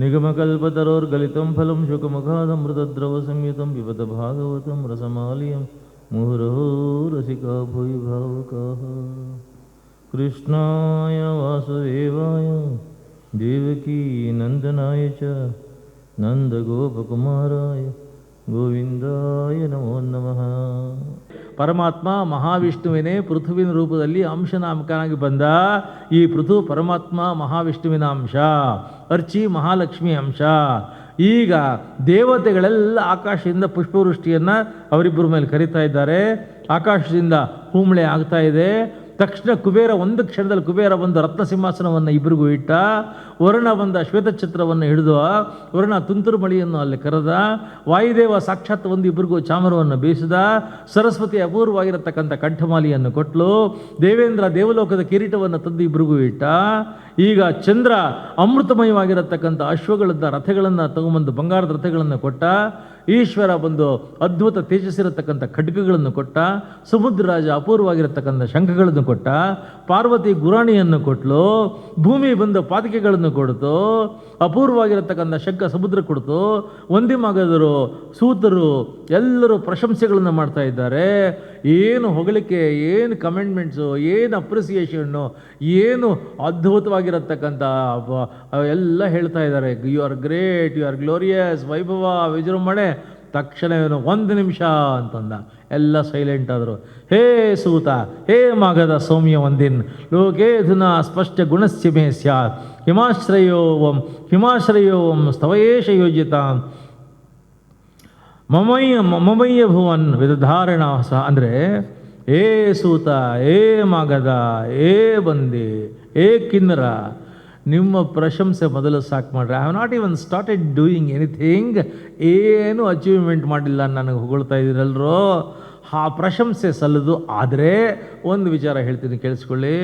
ನಿಗಮಕಲ್ಪತರೋರ್ಗಲಿತಂ ಫಲಂ ಶುಕಮುಖಾದಮೃತದ್ರವ ಸಂಯುತಂ ಪಿಬತ ಭಾಗವತಂ ರಸಮಾಲಿಯಂ ಮುಹುರಹೋ ರಸಿಕಾ ಭೂಯಿ ಭಾವುಕಾಃ. ಕೃಷ್ಣಾಯ ವಾಸುದೇವಾಯ ದೇವಕೀ ನಂದನಾಯ ಚ ನಂದಗೋಪಕುಮಾರಾಯ ಗೋವಿಂದಾಯ ನಮೋ ನಮಃ. ಪರಮಾತ್ಮ ಮಹಾವಿಷ್ಣುವಿನೇ ಪೃಥುವಿನ ರೂಪದಲ್ಲಿ ಅಂಶನಾಮಕನಾಗಿ ಬಂದ. ಈ ಪೃಥು ಪರಮಾತ್ಮ ಮಹಾವಿಷ್ಣುವಿನ ಅಂಶ, ಅರ್ಚಿ ಮಹಾಲಕ್ಷ್ಮಿ ಅಂಶ. ಈಗ ದೇವತೆಗಳೆಲ್ಲ ಆಕಾಶದಿಂದ ಪುಷ್ಪವೃಷ್ಟಿಯನ್ನು ಅವರಿಬ್ಬರ ಮೇಲೆ ಕರೀತಾ ಇದ್ದಾರೆ. ಆಕಾಶದಿಂದ ಹೂಮಳೆ ಆಗ್ತಾ ಇದೆ. ತಕ್ಷಣ ಕುಬೇರ ಒಂದು ಕ್ಷಣದಲ್ಲಿ ಕುಬೇರ ಬಂದು ರತ್ನ ಸಿಂಹಾಸನವನ್ನು ಇಬ್ಬರಿಗೂ ಇಟ್ಟ. ವರುಣ ಬಂದ ಶ್ವೇತಛತ್ರವನ್ನು ಹಿಡಿದು ವರುಣ ತುಂತುರು ಮಳೆಯನ್ನು ಅಲ್ಲಿ ಕರೆದ. ವಾಯುದೇವ ಸಾಕ್ಷಾತ್ ಒಂದು ಇಬ್ಬರಿಗೂ ಚಾಮರವನ್ನು ಬೀಸಿದ. ಸರಸ್ವತಿ ಅಪೂರ್ವವಾಗಿರತಕ್ಕಂಥ ಕಂಠಮಾಲಿಯನ್ನು ಕೊಟ್ಟಲು. ದೇವೇಂದ್ರ ದೇವಲೋಕದ ಕಿರೀಟವನ್ನು ತಂದು ಇಬ್ಬರಿಗೂ ಇಟ್ಟ. ಈಗ ಚಂದ್ರ ಅಮೃತಮಯವಾಗಿರತಕ್ಕಂಥ ಅಶ್ವಗಳನ್ನ ರಥಗಳನ್ನು ತಗೊಂಬಂದು ಬಂಗಾರದ ರಥಗಳನ್ನು ಕೊಟ್ಟ. ಈಶ್ವರ ಬಂದು ಅದ್ಭುತ ತೇಜಸ್ಸಿರತಕ್ಕಂಥ ಖಡ್ಗಗಳನ್ನು ಕೊಟ್ಟ. ಸಮುದ್ರ ರಾಜ ಅಪೂರ್ವವಾಗಿರತಕ್ಕಂಥ ಶಂಖಗಳನ್ನು ಕೊಟ್ಟ. ಪಾರ್ವತಿ ಗುರಾಣಿಯನ್ನು ಕೊಟ್ಟಲು. ಭೂಮಿ ಬಂದು ಪಾದಕೆಗಳನ್ನು ಕೊಡ್ತು. ಅಪೂರ್ವವಾಗಿರತಕ್ಕಂಥ ಶಂಖ ಸಮುದ್ರ ಕೊಡ್ತು. ವಂದಿಮಾಗದರು, ಸೂತರು ಎಲ್ಲರೂ ಪ್ರಶಂಸೆಗಳನ್ನು ಮಾಡ್ತಾ ಇದ್ದಾರೆ. ಏನು ಹೊಗಳಿಕೆ, ಏನು ಕಮೆಂಟ್ಮೆಂಟ್ಸು, ಏನು ಅಪ್ರಿಸಿಯೇಷನ್ನು, ಏನು ಅದ್ಭುತವಾಗಿರತಕ್ಕಂಥ ಎಲ್ಲ ಹೇಳ್ತಾ ಇದ್ದಾರೆ. You are great, you are glorious, ವೈಭವ, ವಿಜೃಂಭಣೆ. ತಕ್ಷಣ ಇವನು 1 ನಿಮಿಷ ಅಂತಂದ. ಎಲ್ಲ ಸೈಲೆಂಟ್ ಆದರು. ಹೇ ಸೂತ, ಹೇ ಮಾಗದ ಸೌಮ್ಯ ವಂದಿನ್, ಲೋಕೇಧುನಾ ಸ್ಪಷ್ಟ ಗುಣಸ್ಯ ಮೇ ಸ್ಯಾತ್, ಹಿಮಾಶ್ರಯೋವಂ ಸ್ತವಯೇಶ ಯೋಜಿತ ಮಮಯ್ಯ ಭುವನ್ ವಿಧಾರಣ ಸಹ. ಅಂದರೆ ಏ ಸೂತ, ಏ ಮಾಗದ, ಏ ಬಂದಿ, ಏ ಕಿನ್ನರ, ನಿಮ್ಮ ಪ್ರಶಂಸೆ ಮೊದಲು ಸಾಕು ಮಾಡ್ರೆ. I have not even started doing anything. ಏನು ಅಚೀವ್ಮೆಂಟ್ ಮಾಡಿಲ್ಲ, ನನಗೆ ಹೊಗಳ್ತಾ ಇದ್ದೀರಲ್ರೋ. ಆ ಪ್ರಶಂಸೆ ಸಲ್ಲದು. ಆದರೆ ಒಂದು ವಿಚಾರ ಹೇಳ್ತೀನಿ, ಕೇಳಿಸ್ಕೊಳ್ಳಿ.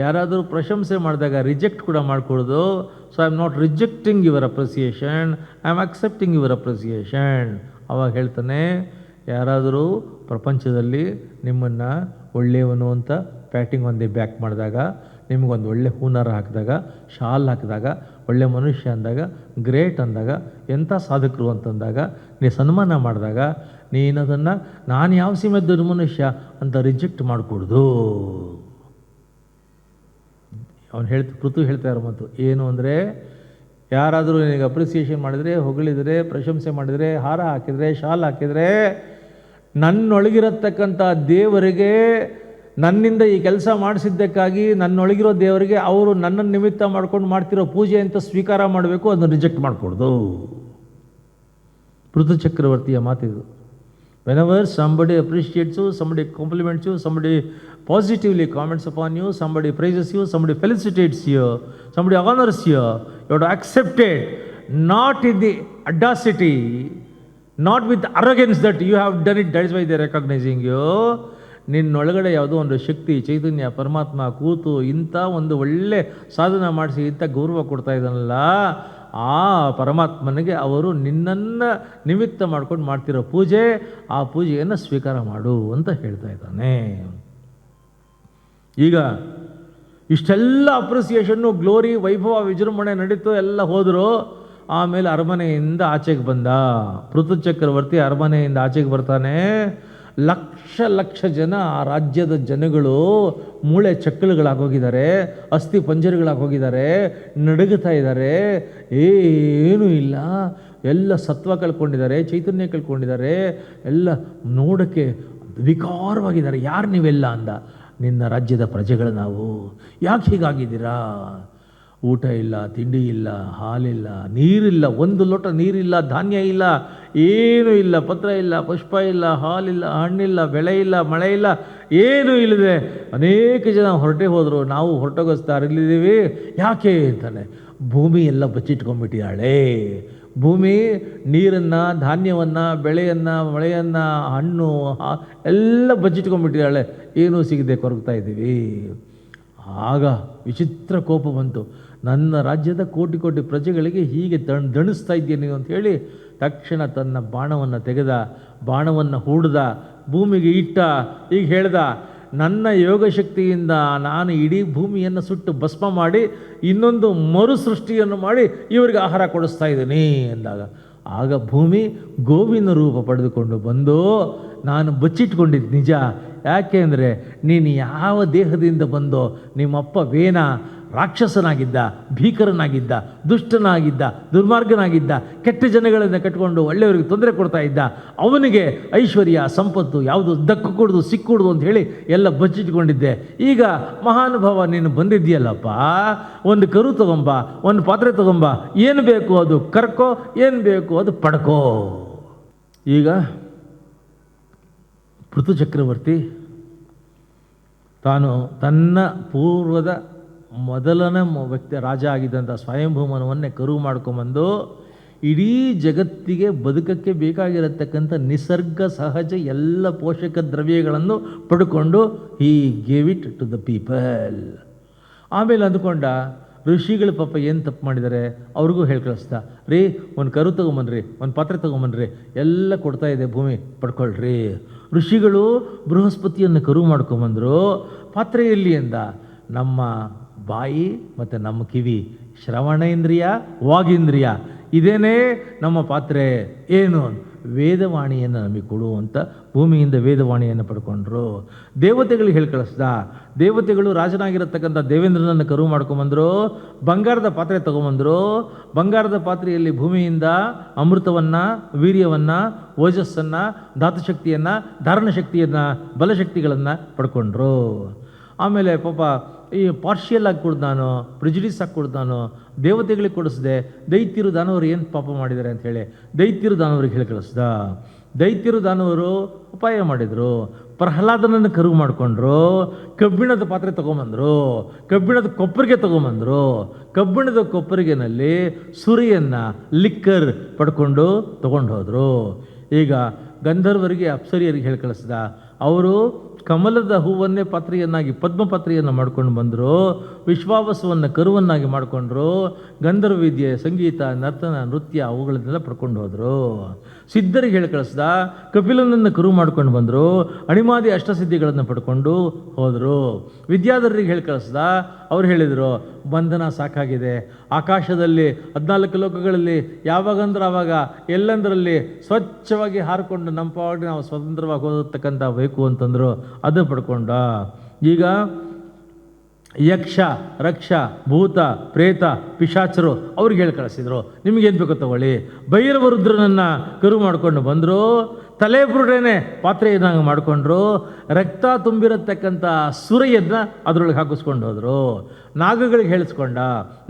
ಯಾರಾದರೂ ಪ್ರಶಂಸೆ ಮಾಡಿದಾಗ ರಿಜೆಕ್ಟ್ ಕೂಡ ಮಾಡ್ಕೊಳ್ಳೋದು. So I am not rejecting your appreciation, I am accepting your appreciation. ಅವಾಗ ಹೇಳ್ತಾನೆ, ಯಾರಾದರೂ ಪ್ರಪಂಚದಲ್ಲಿ ನಿಮ್ಮನ್ನು ಒಳ್ಳೆಯವನು ಅಂತ ಪ್ಯಾಟಿಂಗ್ ಒಂದೇ ಬ್ಯಾಕ್ ಮಾಡಿದಾಗ, ನಿಮಗೊಂದು ಒಳ್ಳೆ ಹೂನಾರ ಹಾಕಿದಾಗ, ಶಾಲ್ ಹಾಕಿದಾಗ, ಒಳ್ಳೆ ಮನುಷ್ಯ ಅಂದಾಗ, ಗ್ರೇಟ್ ಅಂದಾಗ, ಎಂಥ ಸಾಧಕರು ಅಂತಂದಾಗ, ನೀ ಸನ್ಮಾನ ಮಾಡಿದಾಗ, ನೀನದನ್ನು ನಾನು ಯಾವ ಸೀಮೆ ದೊಡ್ಡ ಮನುಷ್ಯ ಅಂತ ರಿಜೆಕ್ಟ್ ಮಾಡಿಕೊಡ್ದು. ಅವನು ಪೃಥು ಹೇಳ್ತಾ ಇರೋ ಮಾತು ಏನು ಅಂದರೆ, ಯಾರಾದರೂ ನಿನಗೆ ಅಪ್ರಿಸಿಯೇಷನ್ ಮಾಡಿದರೆ, ಹೊಗಳಿದರೆ, ಪ್ರಶಂಸೆ ಮಾಡಿದರೆ, ಹಾರ ಹಾಕಿದರೆ, ಶಾಲ್ ಹಾಕಿದರೆ, ನನ್ನೊಳಗಿರತಕ್ಕಂಥ ದೇವರಿಗೆ ನನ್ನಿಂದ ಈ ಕೆಲಸ ಮಾಡಿಸಿದ್ದಕ್ಕಾಗಿ ನನ್ನೊಳಗಿರೋ ದೇವರಿಗೆ ಅವರು ನನ್ನನ್ನು ನಿಮಿತ್ತ ಮಾಡ್ಕೊಂಡು ಮಾಡ್ತಿರೋ ಪೂಜೆ ಅಂತ ಸ್ವೀಕಾರ ಮಾಡಬೇಕು, ಅದನ್ನು ರಿಜೆಕ್ಟ್ ಮಾಡಿಕೊಡ್ದು. ಪೃಥು ಚಕ್ರವರ್ತಿಯ ಮಾತಿದು. Whenever somebody appreciates you, somebody compliments you, somebody positively comments upon you, somebody praises you, somebody felicitates you, somebody honors you, you have to accept it, not in the audacity, not with arrogance that you have done it, that is why they are recognizing you. ನಿನ್ನೊಳಗಡೆ ಯಾವುದೋ ಒಂದು ಶಕ್ತಿ, ಚೈತನ್ಯ, ಪರಮಾತ್ಮ ಕೂತು ಇಂಥ ಒಂದು ಒಳ್ಳೆ ಸಾಧನ ಮಾಡಿಸಿ ಇಂಥ ಗೌರವ ಕೊಡ್ತಾ ಇದ್ದಾನಲ್ಲ, ಆ ಪರಮಾತ್ಮನಿಗೆ ಅವರು ನಿನ್ನನ್ನು ನಿಮಿತ್ತ ಮಾಡ್ಕೊಂಡು ಮಾಡ್ತಿರೋ ಪೂಜೆ, ಆ ಪೂಜೆಯನ್ನು ಸ್ವೀಕಾರ ಮಾಡು ಅಂತ ಹೇಳ್ತಾ ಇದ್ದಾನೆ. ಈಗ ಇಷ್ಟೆಲ್ಲ ಅಪ್ರಿಸಿಯೇಷನ್ನು, ಗ್ಲೋರಿ, ವೈಭವ, ವಿಜೃಂಭಣೆ ನಡೀತು, ಎಲ್ಲ ಹೋದರು. ಆಮೇಲೆ ಅರಮನೆಯಿಂದ ಆಚೆಗೆ ಬಂದ ಪೃಥು ಚಕ್ರವರ್ತಿ. ಅರಮನೆಯಿಂದ ಆಚೆಗೆ ಬರ್ತಾನೆ. ಲಕ್ಷ ಜನ, ಆ ರಾಜ್ಯದ ಜನಗಳು ಮೂಳೆ ಚಕ್ಕಳುಗಳಾಗೋಗಿದ್ದಾರೆ, ಅಸ್ಥಿ ಪಂಜರಗಳಾಗೋಗಿದ್ದಾರೆ, ನಡುಗುತ್ತಾ ಇದ್ದಾರೆ. ಏನೂ ಇಲ್ಲ, ಎಲ್ಲ ಸತ್ವ ಕಳ್ಕೊಂಡಿದ್ದಾರೆ, ಚೈತನ್ಯ ಕಳ್ಕೊಂಡಿದ್ದಾರೆ, ಎಲ್ಲ ನೋಡೋಕ್ಕೆ ವಿಕಾರವಾಗಿದ್ದಾರೆ. ಯಾರು ನೀವೆಲ್ಲ ಅಂದ. ನಿನ್ನ ರಾಜ್ಯದ ಪ್ರಜೆಗಳು ನಾವು. ಯಾಕೆ ಹೀಗಾಗಿದ್ದೀರಾ? ಊಟ ಇಲ್ಲ, ತಿಂಡಿ ಇಲ್ಲ, ಹಾಲಿಲ್ಲ, ನೀರಿಲ್ಲ, ಒಂದು ಲೋಟ ನೀರಿಲ್ಲ, ಧಾನ್ಯ ಇಲ್ಲ, ಏನೂ ಇಲ್ಲ, ಪತ್ರ ಇಲ್ಲ, ಪುಷ್ಪ ಇಲ್ಲ, ಹಾಲಿಲ್ಲ, ಹಣ್ಣಿಲ್ಲ, ಬೆಳೆ ಇಲ್ಲ, ಮಳೆ ಇಲ್ಲ, ಏನೂ ಇಲ್ಲದೆ ಅನೇಕ ಜನ ಹೊರಟೆ ಹೋದರು. ನಾವು ಹೊರಟೋಗಿಸ್ತಾರಿಲ್ಲಿದ್ದೀವಿ. ಯಾಕೆ ಅಂತಾನೆ, ಭೂಮಿ ಎಲ್ಲ ಬಚ್ಚಿಟ್ಕೊಂಡ್ಬಿಟ್ಟಿದ್ದಾಳೆ. ಭೂಮಿ ನೀರನ್ನು, ಧಾನ್ಯವನ್ನು, ಬೆಳೆಯನ್ನು, ಮಳೆಯನ್ನು, ಹಣ್ಣು ಎಲ್ಲ ಬಚ್ಚಿಟ್ಕೊಂಡ್ಬಿಟ್ಟಿದ್ದಾಳೆ. ಏನೂ ಸಿಗದೆ ಕೊರಗ್ತಾ ಇದ್ದೀವಿ. ಆಗ ವಿಚಿತ್ರ ಕೋಪ ಬಂತು. ನನ್ನ ರಾಜ್ಯದ ಕೋಟಿ ಕೋಟಿ ಪ್ರಜೆಗಳಿಗೆ ಹೀಗೆ ದಣಿಸ್ತಾ ಇದ್ದೀನಿ ಅಂತ ಹೇಳಿ ತಕ್ಷಣ ತನ್ನ ಬಾಣವನ್ನು ತೆಗೆದ, ಬಾಣವನ್ನು ಹೂಡ್ದ, ಭೂಮಿಗೆ ಇಟ್ಟ. ಈಗ ಹೇಳ್ದ, ನನ್ನ ಯೋಗಶಕ್ತಿಯಿಂದ ನಾನು ಇಡೀ ಭೂಮಿಯನ್ನು ಸುಟ್ಟು ಭಸ್ಮ ಮಾಡಿ ಇನ್ನೊಂದು ಮರು ಸೃಷ್ಟಿಯನ್ನು ಮಾಡಿ ಇವರಿಗೆ ಆಹಾರ ಕೊಡಿಸ್ತಾ ಇದ್ದೀನಿ ಎಂದಾಗ ಆಗ ಭೂಮಿ ಗೋವಿನ ರೂಪ ಪಡೆದುಕೊಂಡು ಬಂದು ನಾನು ಬಚ್ಚಿಟ್ಕೊಂಡಿದ್ದು ನಿಜ. ಯಾಕೆ ಅಂದರೆ ನೀನು ಯಾವ ದೇಹದಿಂದ ಬಂದೋ ನಿಮ್ಮಪ್ಪ ವೇನ ರಾಕ್ಷಸನಾಗಿದ್ದ, ಭೀಕರನಾಗಿದ್ದ, ದುಷ್ಟನಾಗಿದ್ದ, ದುರ್ಮಾರ್ಗನಾಗಿದ್ದ, ಕೆಟ್ಟ ಜನಗಳನ್ನು ಕಟ್ಕೊಂಡು ಒಳ್ಳೆಯವರಿಗೆ ತೊಂದರೆ ಕೊಡ್ತಾ ಇದ್ದ. ಅವನಿಗೆ ಐಶ್ವರ್ಯ ಸಂಪತ್ತು ಯಾವುದು ದಕ್ಕಕೂಡ್ದು ಸಿಕ್ಕೂಡ್ದು ಅಂತ ಹೇಳಿ ಎಲ್ಲ ಬಚ್ಚಿಟ್ಕೊಂಡಿದ್ದೆ. ಈಗ ಮಹಾನುಭಾವ ನೀನು ಬಂದಿದ್ದೀಯಲ್ಲಪ್ಪ, ಒಂದು ಕರು ತಗೊಂಬ, ಒಂದು ಪಾತ್ರೆ ತಗೊಂಬ, ಏನು ಬೇಕು ಅದು ಕರ್ಕೋ, ಏನು ಬೇಕು ಅದು ಪಡ್ಕೋ. ಈಗ ಪೃಥು ಚಕ್ರವರ್ತಿ ತಾನು ತನ್ನ ಪೂರ್ವದ ಮೊದಲನೇ ವ್ಯಕ್ತಿ ರಾಜ ಆಗಿದ್ದಂಥ ಸ್ವಯಂಭೂಮನವನ್ನೇ ಕರುವು ಮಾಡ್ಕೊಂಬಂದು ಇಡೀ ಜಗತ್ತಿಗೆ ಬದುಕಕ್ಕೆ ಬೇಕಾಗಿರತಕ್ಕಂಥ ನಿಸರ್ಗ ಸಹಜ ಎಲ್ಲ ಪೋಷಕ ದ್ರವ್ಯಗಳನ್ನು ಪಡ್ಕೊಂಡು he gave it to the people. ಆಮೇಲೆ ಅಂದ್ಕೊಂಡ ಋಷಿಗಳು ಪಾಪ ಏನು ತಪ್ಪು ಮಾಡಿದ್ದಾರೆ ಅವ್ರಿಗೂ ಹೇಳಿ ಕಳಿಸ್ತಾ, ರೀ ಒಂದು ಕರು ತೊಗೊಂಬನ್ರಿ, ಒಂದು ಪಾತ್ರೆ ತೊಗೊಂಬನ್ರಿ, ಎಲ್ಲ ಕೊಡ್ತಾ ಇದೆ ಭೂಮಿ ಪಡ್ಕೊಳ್ರಿ. ಋಷಿಗಳು ಬೃಹಸ್ಪತಿಯನ್ನು ಕರು ಮಾಡ್ಕೊಂಬಂದರು. ಪಾತ್ರೆಯಲ್ಲಿ ಎಂದ ನಮ್ಮ ಬಾಯಿ ಮತ್ತು ನಮ್ಮ ಕಿವಿ, ಶ್ರವಣೇಂದ್ರಿಯ ವಾಗೀಂದ್ರಿಯ, ಇದೇನೇ ನಮ್ಮ ಪಾತ್ರೆ. ಏನು ವೇದವಾಣಿಯನ್ನು ನಮಗೆ ಕೊಡುವಂಥ ಭೂಮಿಯಿಂದ ವೇದವಾಣಿಯನ್ನು ಪಡ್ಕೊಂಡ್ರು. ದೇವತೆಗಳಿಗೆ ಹೇಳಿ ಕಳಿಸ್ದ. ದೇವತೆಗಳು ರಾಜನಾಗಿರತಕ್ಕಂಥ ದೇವೇಂದ್ರನನ್ನು ಕರು ಮಾಡ್ಕೊಂಬಂದರು. ಬಂಗಾರದ ಪಾತ್ರೆ ತೊಗೊಂಬಂದರು. ಬಂಗಾರದ ಪಾತ್ರೆಯಲ್ಲಿ ಭೂಮಿಯಿಂದ ಅಮೃತವನ್ನು, ವೀರ್ಯವನ್ನು, ಓಜಸ್ಸನ್ನು, ಧಾತುಶಕ್ತಿಯನ್ನು, ಧಾರಣಶಕ್ತಿಯನ್ನು, ಬಲಶಕ್ತಿಗಳನ್ನು ಪಡ್ಕೊಂಡ್ರು. ಆಮೇಲೆ ಪಾಪ ಈ ಪಾರ್ಷಿಯಲ್ ಆಗಿ ಕೊಡ್ದಾನೋ, ಪ್ರಿಜುಡಿಸ್ ಆಗಿ ಕೊಡ್ದಾನೋ, ದೇವತೆಗಳಿಗೆ ಕೊಡಿಸ್ದೆ. ದೈತ್ಯರು ದಾನವರು ಏನು ಪಾಪ ಮಾಡಿದ್ದಾರೆ ಅಂಥೇಳಿ ದೈತ್ಯರು ದಾನವರಿಗೆ ಹೇಳಿ ಕಳಿಸ್ದ. ದೈತ್ಯರು ದಾನವರು ಉಪಾಯ ಮಾಡಿದರು. ಪ್ರಹ್ಲಾದನನ್ನು ಕರು ಮಾಡಿಕೊಂಡ್ರು. ಕಬ್ಬಿಣದ ಪಾತ್ರೆ ತೊಗೊಂಬಂದರು. ಕಬ್ಬಿಣದ ಕೊಪ್ಪರಿಗೆ ತೊಗೊಂಬಂದರು. ಕಬ್ಬಿಣದ ಕೊಪ್ಪರಿಗೆನಲ್ಲಿ ಸುರಿಯನ್ನು, ಲಿಕ್ಕರ್ ಪಡ್ಕೊಂಡು ತೊಗೊಂಡು ಹೋದರು. ಈಗ ಗಂಧರ್ವರಿಗೆ ಅಪ್ಸರಿಯರಿಗೆ ಹೇಳಿ ಕಳಿಸ್ದ. ಅವರು ಕಮಲದ ಹೂವನ್ನೇ ಪಾತ್ರೆಯನ್ನಾಗಿ ಪದ್ಮಪಾತ್ರೆಯನ್ನು ಮಾಡ್ಕೊಂಡು ಬಂದರು. ವಿಶ್ವಾವಸವನ್ನು ಕರುವನ್ನಾಗಿ ಮಾಡಿಕೊಂಡ್ರು. ಗಂಧರ್ವ ವಿದ್ಯೆ, ಸಂಗೀತ, ನರ್ತನ, ನೃತ್ಯ ಅವುಗಳನ್ನೆಲ್ಲ ಪಡ್ಕೊಂಡು ಹೋದರು. ಸಿದ್ಧರಿಗೆ ಹೇಳಿ ಕಳಿಸ್ದ. ಕಪಿಲನನ್ನು ಕರು ಮಾಡ್ಕೊಂಡು ಬಂದರು. ಅಣಿಮಾದಿ ಅಷ್ಟಸಿದ್ಧಿಗಳನ್ನು ಪಡ್ಕೊಂಡು ಹೋದರು. ವಿದ್ಯಾಧರರಿಗೆ ಹೇಳಿ ಕಳಿಸ್ದ. ಅವ್ರು ಹೇಳಿದರು, ಬಂಧನ ಸಾಕಾಗಿದೆ, ಆಕಾಶದಲ್ಲಿ 14 ಲೋಕಗಳಲ್ಲಿ ಯಾವಾಗಂದ್ರೆ ಆವಾಗ ಎಲ್ಲಂದರಲ್ಲಿ ಸ್ವಚ್ಛವಾಗಿ ಹಾರಿಕೊಂಡು ನಮ್ಮ ಪಾಡಿಗೆ ನಾವು ಸ್ವತಂತ್ರವಾಗಿ ಓದತಕ್ಕಂಥ ಬೇಕು ಅಂತಂದರು. ಅದು ಪಡ್ಕೊಂಡ. ಈಗ ಯಕ್ಷ, ರಕ್ಷ, ಭೂತ, ಪ್ರೇತ, ಪಿಶಾಚರು ಅವ್ರಿಗೆ ಹೇಳಿ ಕಳಿಸಿದ್ರು, ನಿಮಗೇನು ಬೇಕೋ ತಗೊಳ್ಳಿ. ಭೈರವ ರುದ್ರನನ್ನು ಕರು ಮಾಡಿಕೊಂಡು ಬಂದರು. ತಲೆ ಬುರುಡೇನೆ ಪಾತ್ರೆಯನ್ನಾಗಿ ಮಾಡಿಕೊಂಡ್ರು. ರಕ್ತ ತುಂಬಿರತಕ್ಕಂಥ ಸುರೆಯನ್ನು ಅದರೊಳಗೆ ಹಾಕಿಸ್ಕೊಂಡು ಹೋದರು. ನಾಗಗಳಿಗೆ ಹೇಳಿಸ್ಕೊಂಡ.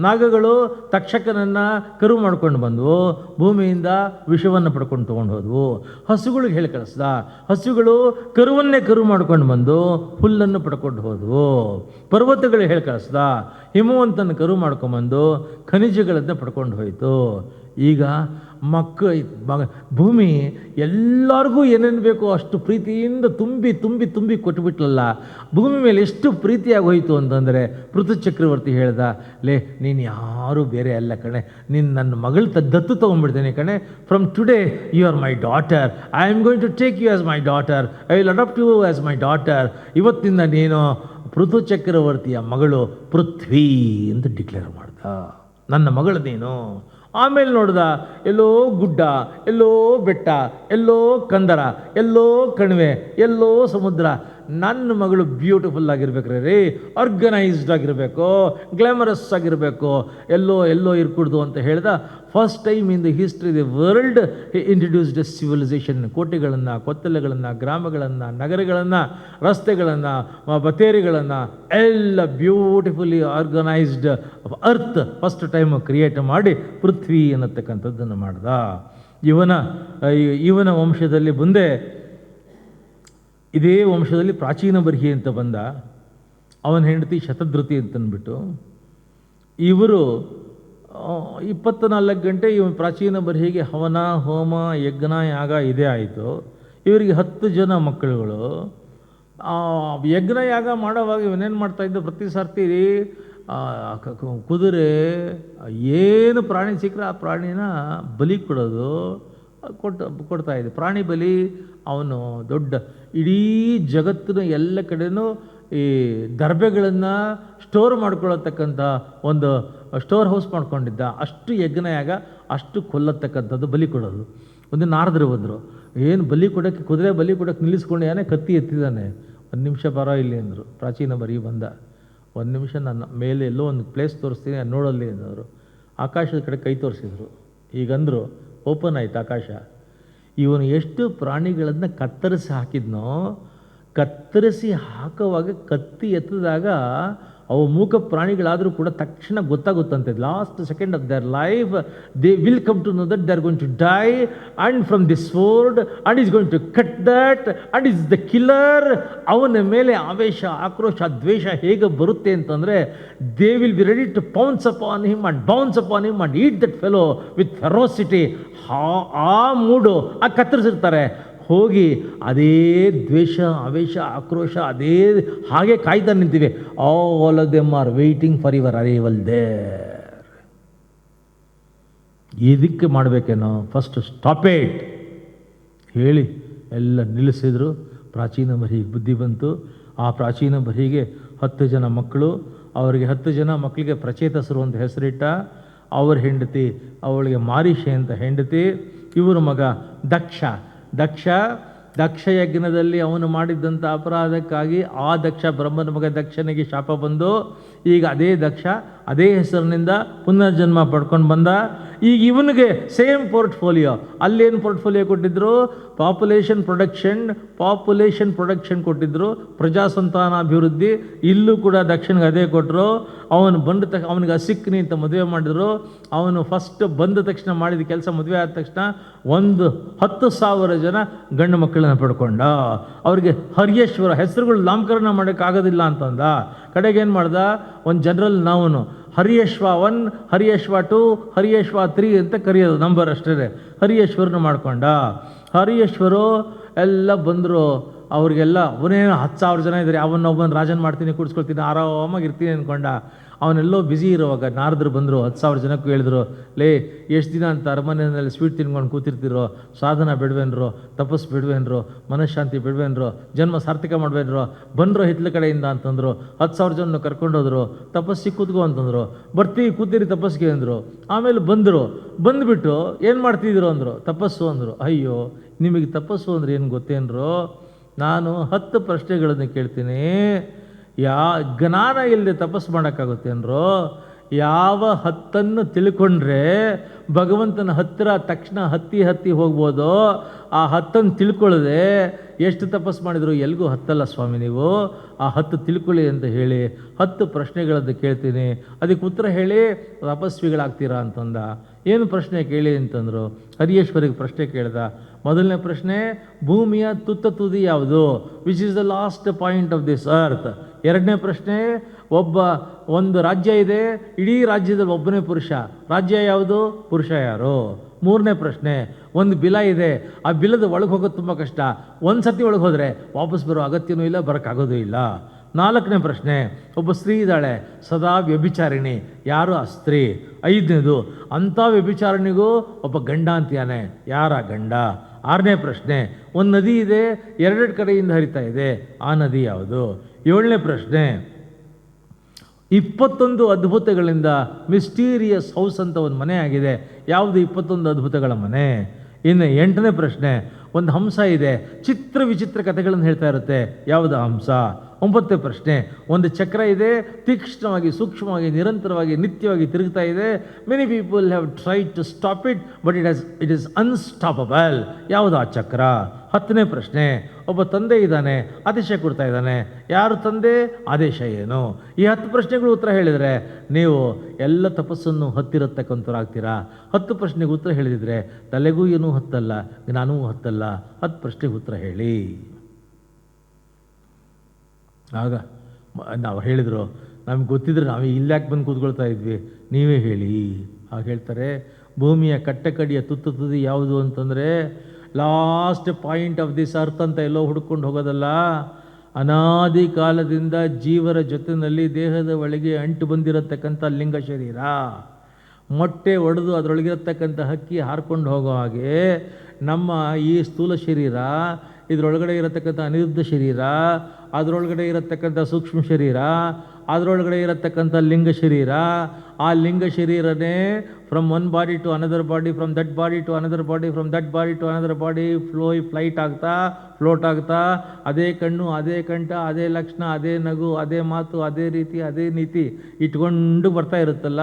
ನಾಗಗಳು ತಕ್ಷಕನನ್ನು ಕರು ಮಾಡ್ಕೊಂಡು ಬಂದವು. ಭೂಮಿಯಿಂದ ವಿಷವನ್ನು ಪಡ್ಕೊಂಡು ತೊಗೊಂಡು ಹೋದವು. ಹಸುಗಳಿಗೆ ಹೇಳಿ ಕಳಿಸ್ದ. ಹಸುಗಳು ಕರುವನ್ನೇ ಕರು ಮಾಡ್ಕೊಂಡು ಬಂದು ಹುಲ್ಲನ್ನು ಪಡ್ಕೊಂಡು ಹೋದವು. ಪರ್ವತಗಳಿಗೆ ಹೇಳಿ ಕಳಿಸ್ದ. ಹಿಮವಂತನ ಕರು ಮಾಡ್ಕೊಂಬಂದು ಖನಿಜಗಳನ್ನು ಪಡ್ಕೊಂಡು ಹೋಯಿತು. ಈಗ ಭೂಮಿ ಎಲ್ಲರಿಗೂ ಏನೇನು ಬೇಕೋ ಅಷ್ಟು ಪ್ರೀತಿಯಿಂದ ತುಂಬಿ ತುಂಬಿ ತುಂಬಿ ಕೊಟ್ಟುಬಿಟ್ಲಲ್ಲ. ಭೂಮಿ ಮೇಲೆ ಎಷ್ಟು ಪ್ರೀತಿಯಾಗಿ ಹೋಯಿತು ಅಂತಂದರೆ ಪೃಥು ಚಕ್ರವರ್ತಿ ಹೇಳ್ದ, ಲೇ ನೀನು ಯಾರೂ ಬೇರೆ ಅಲ್ಲ ಕಣೆ, ನೀನು ನನ್ನ ಮಗಳು ದತ್ತು ತೊಗೊಂಡ್ಬಿಡ್ತೇನೆ ಕಣೆ. From today you are my daughter. I am going to take you as my daughter. I will adopt you as my daughter. ಇವತ್ತಿಂದ ನೀನು ಪೃಥು ಚಕ್ರವರ್ತಿಯ ಮಗಳು ಪೃಥ್ವಿ ಅಂತ ಡಿಕ್ಲೇರ್ ಮಾಡ್ದ. ನನ್ನ ಮಗಳು ನೀನು. ಆಮೇಲೆ ನೋಡ್ದ, ಎಲ್ಲೋ ಗುಡ್ಡ, ಎಲ್ಲೋ ಬೆಟ್ಟ, ಎಲ್ಲೋ ಕಂದರ, ಎಲ್ಲೋ ಕಣಿವೆ, ಎಲ್ಲೋ ಸಮುದ್ರ. ನನ್ನ ಮಗಳು ಬ್ಯೂಟಿಫುಲ್ ಆಗಿರ್ಬೇಕ್ರೆ ರೀ, ಆರ್ಗನೈಸ್ಡ್ ಆಗಿರಬೇಕು, ಗ್ಲಾಮರಸ್ ಆಗಿರಬೇಕು, ಎಲ್ಲೋ ಎಲ್ಲೋ ಇರ್ಕೂಡ್ದು ಅಂತ ಹೇಳ್ದ. First time in the history the world introduced A civilisation. ಕೋಟೆಗಳನ್ನು, ಕೊತ್ತಲೆಗಳನ್ನು, ಗ್ರಾಮಗಳನ್ನು, ನಗರಗಳನ್ನು, ರಸ್ತೆಗಳನ್ನು, ಬತೇರಿಗಳನ್ನು ಎಲ್ಲ beautifully organised earth first time create ಮಾಡಿ ಪೃಥ್ವಿ ಅನ್ನತಕ್ಕಂಥದ್ದನ್ನು ಮಾಡ್ದ. ಇವನ ವಂಶದಲ್ಲಿ ಮುಂದೆ ಇದೇ ವಂಶದಲ್ಲಿ ಪ್ರಾಚೀನ ಬರ್ಹಿ ಅಂತ ಬಂದ. ಅವನ ಹೆಂಡತಿ ಶತಧೃತಿ ಅಂತಂದ್ಬಿಟ್ಟು ಇವರು 24 ಗಂಟೆ ಇವನು ಪ್ರಾಚೀನ ಬರ್ಹಿಗೆ ಹವನ, ಹೋಮ, ಯಜ್ಞ, ಯಾಗ ಇದೇ ಆಯಿತು. ಇವರಿಗೆ 10 ಜನ ಮಕ್ಕಳುಗಳು. ಯಜ್ಞ ಯಾಗ ಮಾಡೋವಾಗ ಇವನೇನು ಮಾಡ್ತಾಯಿದ್ದ, ಪ್ರತಿ ಸರ್ತಿ ಕುದುರೆ ಏನು ಪ್ರಾಣಿ ಸಿಕ್ಕರೆ ಆ ಪ್ರಾಣಿನ ಬಲಿ ಕೊಡೋದು, ಕೊಡ್ತಾ ಇದೆ. ಪ್ರಾಣಿ ಬಲಿ ಅವನು ದೊಡ್ಡ ಇಡೀ ಜಗತ್ತಿನ ಎಲ್ಲ ಕಡೆಯೂ ಈ ದರ್ಬೆಗಳನ್ನು ಸ್ಟೋರ್ ಮಾಡ್ಕೊಳ್ಳತಕ್ಕಂಥ ಒಂದು ಸ್ಟೋರ್ ಹೌಸ್ ಮಾಡ್ಕೊಂಡಿದ್ದ. ಅಷ್ಟು ಯಜ್ಞಯಾಗ ಅಷ್ಟು ಕೊಲ್ಲತಕ್ಕಂಥದ್ದು, ಬಲಿ ಕೊಡೋದು. ಒಂದು ನಾರದರು ಬಂದರು, ಏನು ಬಲಿ ಕೊಡೋಕ್ಕೆ, ಕುದುರೆ ಬಲಿ ಕೊಡೋಕ್ಕೆ ನಿಲ್ಲಿಸ್ಕೊಂಡು ಯಾನೇ ಕತ್ತಿ ಎತ್ತಿದ್ದಾನೆ. ಒಂದು ನಿಮಿಷ ಬರೋ ಇಲ್ಲಿ ಅಂದರು. ಪ್ರಾಚೀನ ಬರೀ ಬಂದ, ಒಂದು ನಿಮಿಷ ನನ್ನ ಮೇಲೆ ಎಲ್ಲೋ ಒಂದು ಪ್ಲೇಸ್ ತೋರಿಸ್ತೀನಿ ನೋಡಲ್ಲಿ ಅಂದರು. ಆಕಾಶದ ಕಡೆ ಕೈ ತೋರಿಸಿದ್ರು. ಈಗಂದರು ಓಪನ್ ಆಯ್ತು ಆಕಾಶ. ಇವನು ಎಷ್ಟು ಪ್ರಾಣಿಗಳನ್ನು ಕತ್ತರಿಸಿ ಹಾಕಿದ್ನೋ, ಕತ್ತರಿಸಿ ಹಾಕುವಾಗ ಕತ್ತಿ ಎತ್ತಿದಾಗ ಅವು ಮೂಕ ಪ್ರಾಣಿಗಳಾದರೂ ಕೂಡ ತಕ್ಷಣ ಗೊತ್ತಾಗುತ್ತಂತೆ. Last second of their life they will come to know that they are going to die and from this sword and is going to cut that and is the killer. ಅವನ ಮೇಲೆ ಆವೇಶ, ಆಕ್ರೋಶ, ದ್ವೇಷ ಹೇಗೆ ಬರುತ್ತೆ ಅಂತಂದರೆ, they will be ready to pounce upon him and bounce upon him and eat that fellow with ferocity. ಆ mood ಆ ಕತ್ತರಿಸಿರ್ತಾರೆ. ಹೋಗಿ ಅದೇ ದ್ವೇಷ, ಆವೇಶ, ಆಕ್ರೋಶ ಅದೇ ಹಾಗೆ ಕಾಯ್ತಾ ನಿಂತಿವೆ. All of them are waiting for your arrival there. ಇದಕ್ಕೆ ಮಾಡಬೇಕೇನೋ, ಫಸ್ಟ್ ಸ್ಟಾಪ್ ಇಟ್ ಹೇಳಿ ಎಲ್ಲ ನಿಲ್ಲಿಸಿದ್ರು. ಪ್ರಾಚೀನ ಮರಿಗೆ ಬುದ್ಧಿ ಬಂತು. ಆ ಪ್ರಾಚೀನ ಮರಿಗೆ 10 ಜನ ಮಕ್ಕಳು. ಅವರಿಗೆ 10 ಜನ ಮಕ್ಕಳಿಗೆ ಪ್ರಚೇತಸರು ಅಂತ ಹೆಸರಿಟ್ಟ. ಅವ್ರ ಹೆಂಡತಿ ಅವಳಿಗೆ ಮಾರಿಷೆ ಅಂತ ಹೆಂಡತಿ. ಇವರ ಮಗ ದಕ್ಷ ಯಜ್ಞದಲ್ಲಿ ಅವನು ಮಾಡಿದ್ದಂಥ ಅಪರಾಧಕ್ಕಾಗಿ ಆ ಬ್ರಹ್ಮನ ಮಗ ದಕ್ಷನಿಗೆ ಶಾಪ ಬಂದು, ಈಗ ಅದೇ ದಕ್ಷ ಅದೇ ಹೆಸರಿನಿಂದ ಪುನರ್ಜನ್ಮ ಪಡ್ಕೊಂಡು ಬಂದ. ಈಗ ಇವನಿಗೆ ಸೇಮ್ ಪೋರ್ಟ್ಫೋಲಿಯೋ. ಅಲ್ಲೇನು ಪೋರ್ಟ್ಫೋಲಿಯೋ ಕೊಟ್ಟಿದ್ರು? ಪಾಪ್ಯುಲೇಷನ್ ಪ್ರೊಡಕ್ಷನ್ ಕೊಟ್ಟಿದ್ರು, ಪ್ರಜಾಸಂತಾನಾಭಿವೃದ್ಧಿ. ಇಲ್ಲೂ ಕೂಡ ದಕ್ಷಿಣಗೆ ಅದೇ ಕೊಟ್ಟರು. ಅವನು ಬಂದ ತಕ್ಷಣ ಅವನಿಗೆ ಅಸಿಕ್ನಿ ಅಂತ ಮದುವೆ ಮಾಡಿದ್ರು. ಅವನು ಫಸ್ಟ್ ಬಂದ ತಕ್ಷಣ ಮಾಡಿದ ಕೆಲಸ, ಮದುವೆ ಆದ ತಕ್ಷಣ 10,000 ಜನ ಗಂಡು ಮಕ್ಕಳನ್ನ ಪಡ್ಕೊಂಡ. ಅವ್ರಿಗೆ ಹರಿಯೇಶ್ವರ ಹೆಸರುಗಳು ನಾಮಕರಣ ಮಾಡೋಕ್ಕಾಗೋದಿಲ್ಲ ಅಂತಂದ. ಕಡೆಗೇನು ಮಾಡ್ದ? ಒಂದು ಜನರಲ್ ನಾವನು ಹರಿಯೇಶ್ವ 1, ಹರಿಯೇಶ್ವ 2, ಹರಿಯೇಶ್ವ 3 ಅಂತ ಕರೆಯೋದು, ನಂಬರ್ ಅಷ್ಟೇ. ಹರಿಯೇಶ್ವರನ ಮಾಡ್ಕೊಂಡ. ಹರಿಯೇಶ್ವರು ಎಲ್ಲ ಬಂದರು. ಅವ್ರಿಗೆಲ್ಲ ಅವನೇನು 10,000 ಜನ ಇದ್ದಾರೆ, ಅವನೊಬ್ಬನ ರಾಜನ್ ಮಾಡ್ತೀನಿ, ಕೂಡಿಸ್ಕೊಳ್ತೀನಿ, ಆರಾಮಾಗಿರ್ತೀನಿ ಅಂದ್ಕೊಂಡ. ಅವನೆಲ್ಲೋ ಬ್ಯುಸಿ ಇರೋವಾಗ ನಾರದರು ಬಂದರು. 10,000 ಜನಕ್ಕೂ ಹೇಳಿದ್ರು, ಲೇ ಎಷ್ಟು ದಿನ ಅಂತ ಅರಮನೆಯಲ್ಲಿ ಸ್ವೀಟ್ ತಿನ್ಕೊಂಡು ಕೂತಿರ್ತಿರೋ, ಸಾಧನ ಬಿಡ್ವೇನ್ರೋ, ತಪಸ್ಸು ಬಿಡ್ವೇನ್ರೋ, ಮನಃಶಾಂತಿ ಬಿಡ್ವೇನ್ರೋ, ಜನ್ಮ ಸಾರ್ಥಕ ಮಾಡ್ವೇನ್ರೋ, ಬಂದರು ಹಿತ್ಲ ಕಡೆಯಿಂದ ಅಂತಂದರು. 10,000 ಜನ ಕರ್ಕೊಂಡೋದ್ರು. ತಪಸ್ಸಿಗೆ ಕೂತ್ಕೋ ಅಂತಂದರು. ಬರ್ತೀವಿ ಕೂತಿರಿ ತಪಸ್ಸಿಗೆ ಅಂದರು. ಆಮೇಲೆ ಬಂದುಬಿಟ್ಟು ಏನು ಮಾಡ್ತಿದ್ರು ಅಂದರು. ತಪಸ್ಸು ಅಂದರು. ಅಯ್ಯೋ, ನಿಮಗೆ ತಪಸ್ಸು ಅಂದರೆ ಏನು ಗೊತ್ತೇನ್ರೋ? ನಾನು 10 ಪ್ರಶ್ನೆಗಳನ್ನು ಕೇಳ್ತೀನಿ. ಜ್ಞಾನ ಇಲ್ಲದೆ ತಪಸ್ಸು ಮಾಡೋಕ್ಕಾಗುತ್ತೇನ್ರೋ? ಯಾವ 10 ತಿಳ್ಕೊಂಡ್ರೆ ಭಗವಂತನ ಹತ್ತಿರ ತಕ್ಷಣ ಹತ್ತಿ ಹೋಗ್ಬೋದು, ಆ 10 ತಿಳ್ಕೊಳ್ಳದೆ ಎಷ್ಟು ತಪಸ್ಸು ಮಾಡಿದ್ರು ಎಲ್ಗೂ ಹತ್ತಲ್ಲ ಸ್ವಾಮಿ ನೀವು. ಆ 10 ತಿಳ್ಕೊಳ್ಳಿ ಅಂತ ಹೇಳಿ 10 ಪ್ರಶ್ನೆಗಳನ್ನು ಕೇಳ್ತೀನಿ, ಅದಕ್ಕೆ ಉತ್ತರ ಹೇಳಿ ತಪಸ್ವಿಗಳಾಗ್ತೀರಾ ಅಂತಂದ. ಏನು ಪ್ರಶ್ನೆ ಕೇಳಿ ಅಂತಂದರು. ಹರಿಯೇಶ್ವರಿಗೆ ಪ್ರಶ್ನೆ ಕೇಳ್ದ. ಮೊದಲನೇ ಪ್ರಶ್ನೆ, ಭೂಮಿಯ ತುದಿ ಯಾವುದು? Which is the last point of this earth. ಎರಡನೇ ಪ್ರಶ್ನೆ, ಒಂದು ರಾಜ್ಯ ಇದೆ, ಇಡೀ ರಾಜ್ಯದಲ್ಲಿ ಒಬ್ಬನೇ ಪುರುಷ, ರಾಜ್ಯ ಯಾವುದು? ಪುರುಷ ಯಾರು? ಮೂರನೇ ಪ್ರಶ್ನೆ, ಒಂದು ಬಿಲ ಇದೆ, ಆ ಬಿಲದ ಒಳಗೆ ಹೋಗೋದು ತುಂಬ ಕಷ್ಟ, ಒಂದು ಸತಿ ಒಳಗೆ ಹೋದರೆ ವಾಪಸ್ ಬರೋ ಅಗತ್ಯನೂ ಇಲ್ಲ, ಬರೋಕ್ಕಾಗೋದು ಇಲ್ಲ. ನಾಲ್ಕನೇ ಪ್ರಶ್ನೆ, ಒಬ್ಬ ಸ್ತ್ರೀ ಇದ್ದಾಳೆ, ಸದಾ ವ್ಯಭಿಚಾರಿಣಿ, ಯಾರು ಆ ಸ್ತ್ರೀ? ಐದನೇದು, ಅಂಥ ವ್ಯಭಿಚಾರಣಿಗೂ ಒಬ್ಬ ಗಂಡ ಅಂತೀಯಾನೆ, ಯಾರ ಗಂಡ? ಆರನೇ ಪ್ರಶ್ನೆ, ಒಂದು ನದಿ ಇದೆ, 2 ಕಡೆಯಿಂದ ಹರಿತಾ ಇದೆ, ಆ ನದಿ ಯಾವುದು? ಏಳನೇ ಪ್ರಶ್ನೆ, 21 ಅದ್ಭುತಗಳಿಂದ ಮಿಸ್ಟೀರಿಯಸ್ ಹೌಸ್ ಅಂತ ಒಂದು ಮನೆ ಆಗಿದೆ, ಯಾವುದು 21 ಅದ್ಭುತಗಳ ಮನೆ? ಇನ್ನು 8ನೇ ಪ್ರಶ್ನೆ, ಒಂದು ಹಂಸ ಇದೆ, ಚಿತ್ರ ವಿಚಿತ್ರ ಕಥೆಗಳನ್ನು ಹೇಳ್ತಾ ಇರುತ್ತೆ, ಯಾವುದು ಹಂಸ? 9ನೇ ಪ್ರಶ್ನೆ, ಒಂದು ಚಕ್ರ ಇದೆ, ತೀಕ್ಷ್ಣವಾಗಿ, ಸೂಕ್ಷ್ಮವಾಗಿ, ನಿರಂತರವಾಗಿ, ನಿತ್ಯವಾಗಿ ತಿರುಗ್ತಾ ಇದೆ. Many people have tried to stop it, but it is unstoppable. ಯಾವುದು ಆ ಚಕ್ರ? 10ನೇ ಪ್ರಶ್ನೆ, ಒಬ್ಬ ತಂದೆ ಇದ್ದಾನೆ, ಆದೇಶ ಕೊಡ್ತಾ ಇದ್ದಾನೆ, ಯಾರು ತಂದೆ? ಆದೇಶ ಏನು? ಈ 10 ಪ್ರಶ್ನೆಗಳು ಉತ್ತರ ಹೇಳಿದರೆ ನೀವು ಎಲ್ಲ ತಪಸ್ಸನ್ನು ಹತ್ತಿರತಕ್ಕಂಥವ್ರಾಗ್ತೀರಾ. 10 ಪ್ರಶ್ನೆಗೆ ಉತ್ತರ ಹೇಳಿದರೆ ತಲೆಗೂ ಏನೂ ಹತ್ತಲ್ಲ, ಜ್ಞಾನವೂ ಹತ್ತಲ್ಲ. 10 ಪ್ರಶ್ನೆಗೆ ಉತ್ತರ ಹೇಳಿ. ಆಗ ನಾವು ಹೇಳಿದರು, ನಮ್ಗೆ ಗೊತ್ತಿದ್ರೆ ನಾವು ಇಲ್ಲಾಕೆ ಬಂದು ಕೂತ್ಕೊಳ್ತಾ ಇದ್ವಿ, ನೀವೇ ಹೇಳಿ. ಆಗ ಹೇಳ್ತಾರೆ, ಭೂಮಿಯ ಕಟ್ಟಕಡಿಯ ತುದಿ ಯಾವುದು ಅಂತಂದರೆ last point of this earth ಅಂತ ಎಲ್ಲೋ ಹುಡ್ಕೊಂಡು ಹೋಗೋದಲ್ಲ, ಅನಾದಿ ಕಾಲದಿಂದ ಜೀವರ ಜೊತೆಯಲ್ಲಿ ದೇಹದ ಒಳಗೆ ಅಂಟು ಬಂದಿರತಕ್ಕಂಥ ಲಿಂಗ ಶರೀರ. ಮೊಟ್ಟೆ ಒಡೆದು ಅದರೊಳಗಿರತಕ್ಕಂಥ ಹಕ್ಕಿ ಹಾರ್ಕೊಂಡು ಹೋಗೋ ಹಾಗೆ ನಮ್ಮ ಈ ಸ್ಥೂಲ ಶರೀರ, ಇದರೊಳಗಡೆ ಇರತಕ್ಕಂಥ ಅನಿರುದ್ಧ ಶರೀರ, ಅದರೊಳಗಡೆ ಇರತಕ್ಕಂಥ ಸೂಕ್ಷ್ಮ ಶರೀರ, ಅದರೊಳಗಡೆ ಇರತಕ್ಕಂಥ ಲಿಂಗ ಶರೀರ, ಆ ಲಿಂಗ ಶರೀರನೇ from one body to another body, from that body to another body, from that body to another body float ಆಗ್ತಾ ಅದೇ ಕಣ್ಣು, ಅದೇ ಕಂಠ, ಅದೇ ಲಕ್ಷಣ, ಅದೇ ನಗು, ಅದೇ ಮಾತು, ಅದೇ ರೀತಿ, ಅದೇ ನೀತಿ ಇಟ್ಕೊಂಡು ಬರ್ತಾ ಇರುತ್ತಲ್ಲ.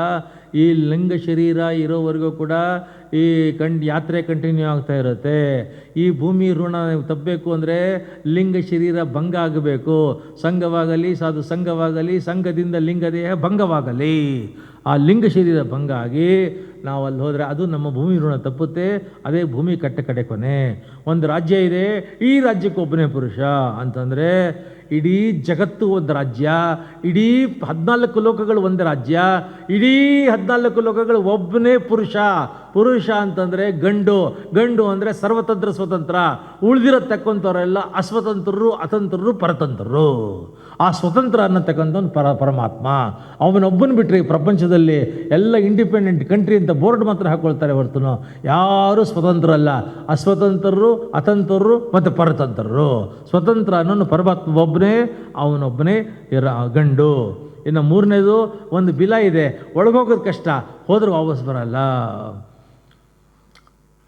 ಈ ಲಿಂಗ ಶರೀರ ಇರೋವರೆಗೂ ಕೂಡ ಈ ಯಾತ್ರೆ ಕಂಟಿನ್ಯೂ ಆಗ್ತಾ ಇರುತ್ತೆ. ಈ ಭೂಮಿ ಋಣ ತಪ್ಪಬೇಕು ಅಂದರೆ ಲಿಂಗ ಶರೀರ ಭಂಗ ಆಗಬೇಕು. ಸಂಘವಾಗಲಿ, ಸಾಧು ಸಂಘವಾಗಲಿ, ಸಂಘದಿಂದ ಲಿಂಗದೇಹ ಭಂಗವಾಗಲಿ. ಆ ಲಿಂಗ ಶರೀರ ಭಂಗ ಆಗಿ ನಾವು ಅಲ್ಲಿ ಹೋದರೆ ಅದು ನಮ್ಮ ಭೂಮಿ ಋಣ ತಪ್ಪುತ್ತೆ. ಅದೇ ಭೂಮಿ ಕಟ್ಟೆ ಕೊನೆ. ಒಂದು ರಾಜ್ಯ ಇದೆ, ಈ ರಾಜ್ಯಕ್ಕೆ ಒಬ್ಬನೇ ಪುರುಷ ಅಂತಂದರೆ ಇಡೀ ಜಗತ್ತು ಒಂದು ರಾಜ್ಯ, ಇಡೀ 14 ಲೋಕಗಳು ಒಂದು ರಾಜ್ಯ, ಇಡೀ 14 ಲೋಕಗಳು ಒಬ್ಬನೇ ಪುರುಷ. ಪುರುಷ ಅಂತಂದರೆ ಗಂಡು ಅಂದರೆ ಸರ್ವತಂತ್ರ ಸ್ವತಂತ್ರ. ಉಳಿದಿರತಕ್ಕಂಥವರೆಲ್ಲ ಅಸ್ವತಂತ್ರರು, ಅತಂತ್ರರು, ಪರತಂತ್ರರು. ಆ ಸ್ವತಂತ್ರ ಅನ್ನತಕ್ಕಂಥವ್ನು ಪರಮಾತ್ಮ. ಅವನೊಬ್ಬನ ಬಿಟ್ಟರೆ ಪ್ರಪಂಚದಲ್ಲಿ ಎಲ್ಲ ಇಂಡಿಪೆಂಡೆಂಟ್ ಕಂಟ್ರಿ ಅಂತ ಬೋರ್ಡ್ ಮಾತ್ರ ಹಾಕ್ಕೊಳ್ತಾರೆ ಹೊರತು ಯಾರೂ ಸ್ವತಂತ್ರ ಅಲ್ಲ. ಅಸ್ವತಂತ್ರರು, ಅತಂತ್ರರು ಮತ್ತು ಪರತಂತ್ರರು. ಸ್ವತಂತ್ರ ಅನ್ನೋನು ಪರಮಾತ್ಮ ಒಬ್ಬನೇ, ಅವನೊಬ್ಬನೇ ಗಂಡು. ಇನ್ನು ಮೂರನೇದು ಒಂದು ಬಿಲ ಇದೆ, ಒಳಗೋಗೋದು ಕಷ್ಟ, ಹೋದ್ರೆ ವಾಪಸ್ ಬರಲ್ಲ.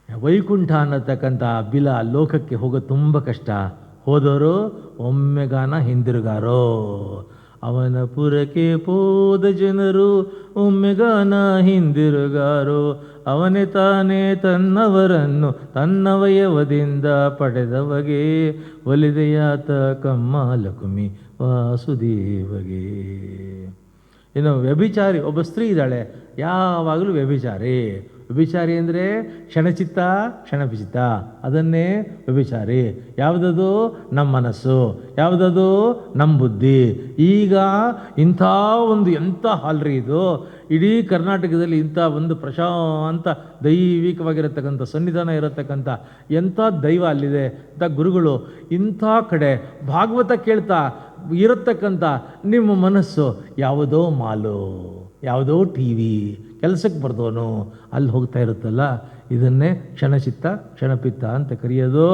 ವೈಕುಂಠ ಅನ್ನತಕ್ಕಂಥ ಬಿಲ ಲೋಕಕ್ಕೆ ಹೋಗೋದು ತುಂಬ ಕಷ್ಟ. ಹೋದವರು ಒಮ್ಮೆಗಾನ ಹಿಂದಿರುಗಾರೋ. ಅವನ ಪುರಕ್ಕೆ ಹೋದ ಜನರು ಒಮ್ಮೆಗಾನ ಹಿಂದಿರುಗಾರೋ. ಅವನೇ ತಾನೇ ತನ್ನವರನ್ನು ತನ್ನವಯವದಿಂದ ಪಡೆದವಗೆ ಒಲಿದೆಯಾತ ಕಮ್ಮಾಲಕುಮಿ ವಾಸುದೇವಗೆ. ಇನ್ನು ವ್ಯಭಿಚಾರಿ, ಒಬ್ಬ ಸ್ತ್ರೀ ಇದ್ದಾಳೆ, ಯಾವಾಗಲೂ ವ್ಯಭಿಚಾರಿ ಅಂದರೆ ಕ್ಷಣಚಿತ್ತ ಕ್ಷಣಪಿಚಿತ್ತ, ಅದನ್ನೇ ವ್ಯಭಿಚಾರಿ. ಯಾವುದದು? ನಮ್ಮ ಮನಸ್ಸು. ಯಾವುದದು? ನಮ್ಮ ಬುದ್ಧಿ. ಈಗ ಇಂಥ ಒಂದು ಎಂಥ ಹಾಲ್ರಿ ಇದು. ಇಡೀ ಕರ್ನಾಟಕದಲ್ಲಿ ಇಂಥ ಒಂದು ಪ್ರಶಾಂತ ದೈವಿಕವಾಗಿರತಕ್ಕಂಥ ಸನ್ನಿಧಾನ ಇರತಕ್ಕಂಥ ಎಂಥ ದೈವ ಅಲ್ಲಿದೆ, ಇಂಥ ಗುರುಗಳು. ಇಂಥ ಕಡೆ ಭಾಗವತ ಕೇಳ್ತಾ ಇರತಕ್ಕಂಥ ನಿಮ್ಮ ಮನಸ್ಸು ಯಾವುದೋ ಮಾಲು, ಯಾವುದೋ ಟಿ ವಿ, ಕೆಲಸಕ್ಕೆ ಬರ್ದವನು ಅಲ್ಲಿ ಹೋಗ್ತಾ ಇರುತ್ತಲ್ಲ, ಇದನ್ನೇ ಕ್ಷಣಚಿತ್ತ ಕ್ಷಣಪಿತ್ತ ಅಂತ ಕರೆಯೋದು.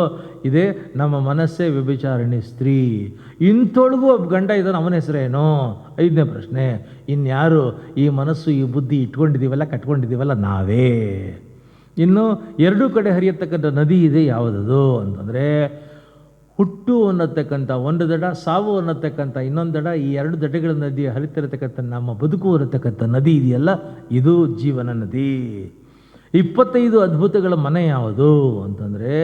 ಇದೇ ನಮ್ಮ ಮನಸ್ಸೇ ವ್ಯಭಿಚಾರಿಣಿ ಸ್ತ್ರೀ. ಇಂಥೊಳಗೂ ಒಬ್ಬ ಗಂಡ ಇದ್ದಾನೆ, ಅವನ ಹೆಸರೇನು? 5ನೇ ಪ್ರಶ್ನೆ. ಇನ್ಯಾರು? ಈ ಮನಸ್ಸು, ಈ ಬುದ್ಧಿ ಕಟ್ಕೊಂಡಿದ್ದೀವಲ್ಲ ನಾವೇ. ಇನ್ನು ಎರಡೂ ಕಡೆ ಹರಿಯತಕ್ಕಂಥ ನದಿ ಇದೆ, ಯಾವುದದು ಅಂತಂದರೆ ಹುಟ್ಟು ಅನ್ನತಕ್ಕಂಥ ಒಂದು ದಡ, ಸಾವು ಅನ್ನತಕ್ಕಂಥ ಇನ್ನೊಂದು ದಡ. ಈ 2 ದಡಗಳ ನದಿ ಹರಿತಿರತಕ್ಕಂಥ ನಮ್ಮ ಬದುಕು ಇರತಕ್ಕಂಥ ನದಿ ಇದೆಯಲ್ಲ, ಇದು ಜೀವನ ನದಿ. 25 ಅದ್ಭುತಗಳ ಮನೆ ಯಾವುದು ಅಂತಂದರೆ,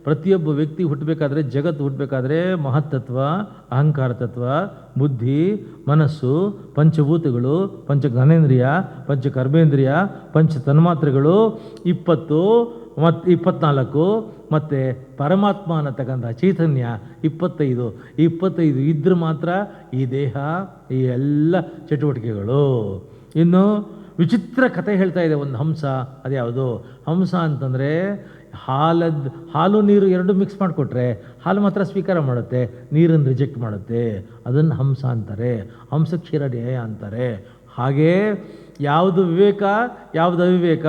ಪ್ರತಿಯೊಬ್ಬ ವ್ಯಕ್ತಿ ಹುಟ್ಟಬೇಕಾದ್ರೆ, ಜಗತ್ತು ಹುಟ್ಟಬೇಕಾದ್ರೆ ಮಹತ್ತತ್ವ, ಅಹಂಕಾರ ತತ್ವ, ಬುದ್ಧಿ, ಮನಸ್ಸು, ಪಂಚಭೂತಗಳು, ಪಂಚ ಜ್ಞಾನೇಂದ್ರಿಯ, ಪಂಚ ಕರ್ಮೇಂದ್ರಿಯ, ಪಂಚ ತನ್ಮಾತ್ರೆಗಳು 20 ಮತ್ತು 24 ಮತ್ತು ಪರಮಾತ್ಮ ಅನ್ನತಕ್ಕಂಥ ಚೈತನ್ಯ 25 ಇದ್ರೆ ಮಾತ್ರ ಈ ದೇಹ, ಈ ಎಲ್ಲ ಚಟುವಟಿಕೆಗಳು. ಇನ್ನು ವಿಚಿತ್ರ ಕಥೆ ಹೇಳ್ತಾ ಇದೆ ಒಂದು ಹಂಸ. ಅದ್ಯಾವುದು? ಹಂಸ ಅಂತಂದರೆ ಹಾಲು ನೀರು ಎರಡು ಮಿಕ್ಸ್ ಮಾಡಿಕೊಟ್ರೆ ಹಾಲು ಮಾತ್ರ ಸ್ವೀಕಾರ ಮಾಡುತ್ತೆ, ನೀರನ್ನು ರಿಜೆಕ್ಟ್ ಮಾಡುತ್ತೆ. ಅದನ್ನು ಹಂಸ ಅಂತಾರೆ, ಹಂಸ ಕ್ಷೀರ ನ್ಯಾಯ ಅಂತಾರೆ. ಹಾಗೇ ಯಾವುದು ವಿವೇಕ, ಯಾವುದು ಅವಿವೇಕ.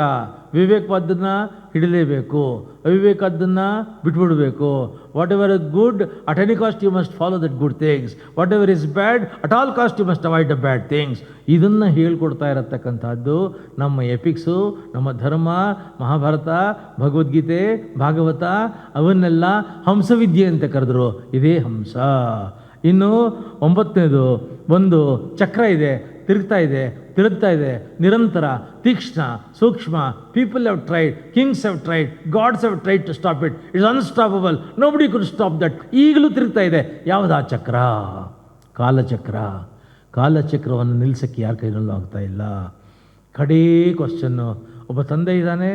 ವಿವೇಕವಾದ್ದನ್ನು ಹಿಡಿಲೇಬೇಕು, ಅವಿವೇಕದ್ದನ್ನು ಬಿಟ್ಬಿಡಬೇಕು. Whatever is good at any cost you must follow that good things. Whatever is bad at all cost you must avoid the bad things. ಇದನ್ನು ಹೇಳ್ಕೊಡ್ತಾ ಇರತಕ್ಕಂಥದ್ದು ನಮ್ಮ ಎಪಿಕ್ಸು, ನಮ್ಮ ಧರ್ಮ, ಮಹಾಭಾರತ, ಭಗವದ್ಗೀತೆ, ಭಾಗವತ, ಅವನ್ನೆಲ್ಲ ಹಂಸವಿದ್ಯೆ ಅಂತ ಕರೆದ್ರು. ಇದೇ ಹಂಸ. ಇನ್ನು 9ನೇದು ಒಂದು ಚಕ್ರ ಇದೆ, ತಿರುಗ್ತಾ ಇದೆ ನಿರಂತರ, ತೀಕ್ಷ್ಣ, ಸೂಕ್ಷ್ಮ. People have tried, kings have tried, gods have tried to stop it. It's unstoppable, nobody could stop that. ಈಗಲೂ ತಿರುಗ್ತಾ ಇದೆ. ಯಾವುದಾ ಚಕ್ರ? ಕಾಲಚಕ್ರ. ಕಾಲಚಕ್ರವನ್ನು ನಿಲ್ಲಿಸೋಕ್ಕೆ ಯಾರ ಕೈನಲ್ಲೂ ಆಗ್ತಾ ಇಲ್ಲ. ಕಡೇ ಕ್ವಶನ್ನು. ಒಬ್ಬ ತಂದೆ ಇದ್ದಾನೆ,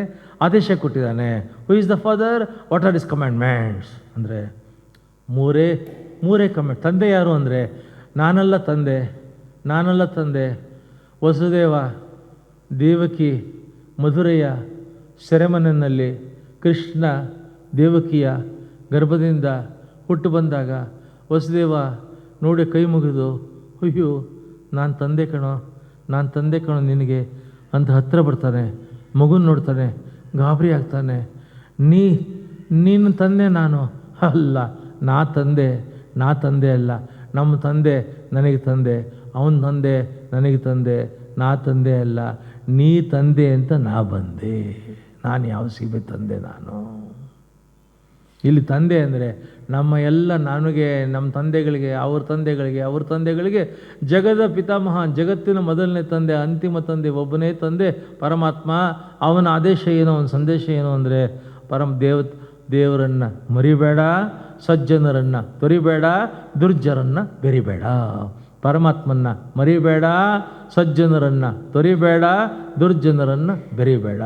ಆದೇಶ ಕೊಟ್ಟಿದ್ದಾನೆ. Who is the father? What are is commandments ಅಂದರೆ ಮೂರೇ ಕಮೆಂಟ್. ತಂದೆ ಯಾರು ಅಂದರೆ ನಾನಲ್ಲ ತಂದೆ, ವಸುದೇವ, ದೇವಕಿ, ಮಧುರೆಯ ಸೆರೆಮನೆಯಲ್ಲಿ ಕೃಷ್ಣ ದೇವಕಿಯ ಗರ್ಭದಿಂದ ಹುಟ್ಟು ಬಂದಾಗ ವಸುದೇವ ನೋಡಿ ಕೈ ಮುಗಿದು, ಅಯ್ಯೋ ನಾನು ತಂದೆ ಕಣೋ ನಿನಗೆ ಅಂತ ಹತ್ತಿರ ಬರ್ತಾನೆ. ಮಗುನ ನೋಡ್ತಾನೆ, ಗಾಬರಿ ಆಗ್ತಾನೆ. ನೀ ನಿನ್ನ ತಂದೆ ನಾನು ಅಲ್ಲ, ನಾ ತಂದೆ ಅಲ್ಲ, ನಮ್ಮ ತಂದೆ ನನಗೆ ತಂದೆ, ಅವನ ತಂದೆ ನನಗೆ ತಂದೆ, ನಾ ತಂದೆ ಅಲ್ಲ, ನೀ ತಂದೆ ಅಂತ ನಾ ಬಂದೆ. ನಾನು ಯಾವ ಸೀಮೆ ತಂದೆ ನಾನು? ಇಲ್ಲಿ ತಂದೆ ಅಂದರೆ ನಮ್ಮ ಎಲ್ಲ ನನಗೆ, ನಮ್ಮ ತಂದೆಗಳಿಗೆ, ಅವ್ರ ತಂದೆಗಳಿಗೆ ಜಗದ ಪಿತಾಮಹ, ಜಗತ್ತಿನ ಮೊದಲನೇ ತಂದೆ, ಅಂತಿಮ ತಂದೆ, ಒಬ್ಬನೇ ತಂದೆ ಪರಮಾತ್ಮ. ಅವನ ಆದೇಶ ಏನು, ಅವನ ಸಂದೇಶ ಏನು ಅಂದರೆ ದೇವರನ್ನು ಮರಿಬೇಡ, ಸಜ್ಜನರನ್ನು ತೊರಿಬೇಡ, ದುರ್ಜರನ್ನು ಬೆರಿಬೇಡ. ಪರಮಾತ್ಮನ್ನ ಮರಿಬೇಡ, ಸಜ್ಜನರನ್ನು ತೊರಿಬೇಡ, ದುರ್ಜನರನ್ನು ಬೆರಿಬೇಡ.